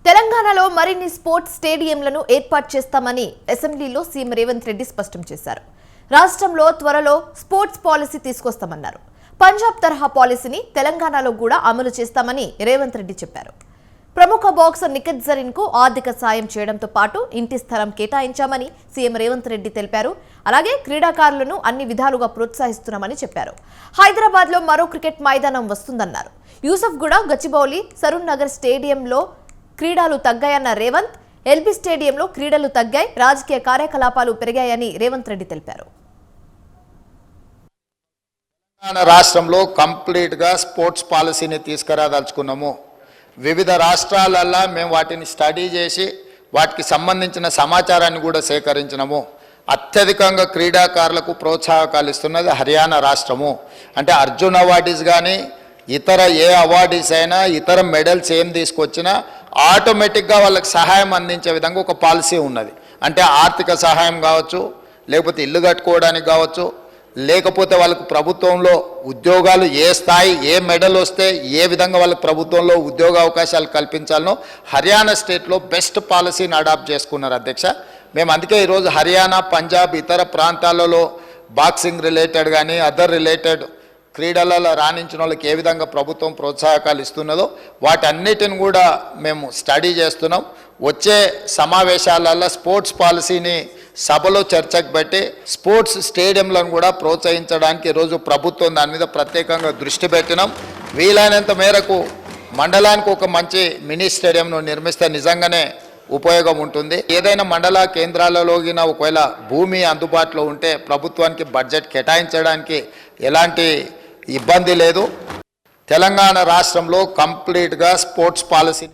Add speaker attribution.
Speaker 1: తెలంగాణలో మరిన్ని స్పోర్ట్స్ స్టేడియంలను ఏర్పాటు చేస్తామని అసెంబ్లీలో సీఎం రేవంత్ రెడ్డి స్పష్టం చేశారు. రాష్ట్రంలో త్వరలో స్పోర్ట్స్ పాలసీ తీసుకొస్తామన్నారు. పంజాబ్ తరహా పాలసీని తెలంగాణలో కూడా అమలు చేస్తామని రేవంత్ రెడ్డి చెప్పారు. ప్రముఖ బాక్సర్ నిఖత్ జరీన్ కు ఆర్థిక సాయం చేయడంతో పాటు ఇంటి స్థలం కేటాయించామని సీఎం రేవంత్ రెడ్డి తెలిపారు. అలాగే క్రీడాకారులను అన్ని విధాలుగా ప్రోత్సహిస్తున్నామని చెప్పారు. హైదరాబాద్ లో మరో క్రికెట్ మైదానం వస్తుందన్నారు. యూసఫ్గూడ, గచ్చిబౌలి, సరూర్ నగర్ స్టేడియంలో క్రీడలు తగ్గాయన్న రేవంత్, ఎల్బీ స్టేడియంలో క్రీడలు తగ్గాయి, రాజకీయ కార్యకలాపాలు పెరిగాయని రేవంత్ రెడ్డి తెలిపారు.
Speaker 2: రాష్ట్రంలో కంప్లీట్ గా స్పోర్ట్స్ పాలసీని తీసుకురాదలుచుకున్నాము. వివిధ రాష్ట్రాలల్లో మేము వాటిని స్టడీ చేసి వాటికి సంబంధించిన సమాచారాన్ని కూడా సేకరించినాము. అత్యధికంగా క్రీడాకారులకు ప్రోత్సాహకాలు ఇస్తున్నది హర్యానా రాష్ట్రము. అంటే అర్జున్ అవార్డీస్ కానీ ఇతర ఏ అవార్డీస్ అయినా ఇతర మెడల్స్ ఏం తీసుకొచ్చినా ఆటోమేటిక్గా వాళ్ళకి సహాయం అందించే విధంగా ఒక పాలసీ ఉన్నది. అంటే ఆర్థిక సహాయం కావచ్చు, లేకపోతే ఇల్లు కట్టుకోవడానికి కావచ్చు, లేకపోతే వాళ్ళకు ప్రభుత్వంలో ఉద్యోగాలు ఏ స్థాయి ఏ మెడల్ వస్తే ఏ విధంగా వాళ్ళకి ప్రభుత్వంలో ఉద్యోగ అవకాశాలు కల్పించాలనో హర్యానా స్టేట్లో బెస్ట్ పాలసీని అడాప్ట్ చేసుకున్నారు అధ్యక్ష. మేము అందుకే ఈరోజు హర్యానా, పంజాబ్ ఇతర ప్రాంతాలలో బాక్సింగ్ రిలేటెడ్ కానీ అదర్ రిలేటెడ్ క్రీడలలో రాణించిన వాళ్ళకి ఏ విధంగా ప్రభుత్వం ప్రోత్సాహకాలు ఇస్తున్నదో వాటన్నిటిని కూడా మేము స్టడీ చేస్తున్నాం. వచ్చే సమావేశాలలో స్పోర్ట్స్ పాలసీని సభలో చర్చకు పెట్టి స్పోర్ట్స్ స్టేడియంలను కూడా ప్రోత్సహించడానికి ఈరోజు ప్రభుత్వం దాని మీద ప్రత్యేకంగా దృష్టి పెట్టినాం. వీలైనంత మేరకు మండలానికి ఒక మంచి మినీ స్టేడియంను నిర్మిస్తే నిజంగానే ఉపయోగం ఉంటుంది. ఏదైనా మండల కేంద్రాలలోగిన ఒకవేళ భూమి అందుబాటులో ఉంటే ప్రభుత్వానికి బడ్జెట్ కేటాయించడానికి ఎలాంటి ఇబ్బంది లేదు. తెలంగాణ రాష్ట్రంలో కంప్లీట్గా స్పోర్ట్స్ పాలసీ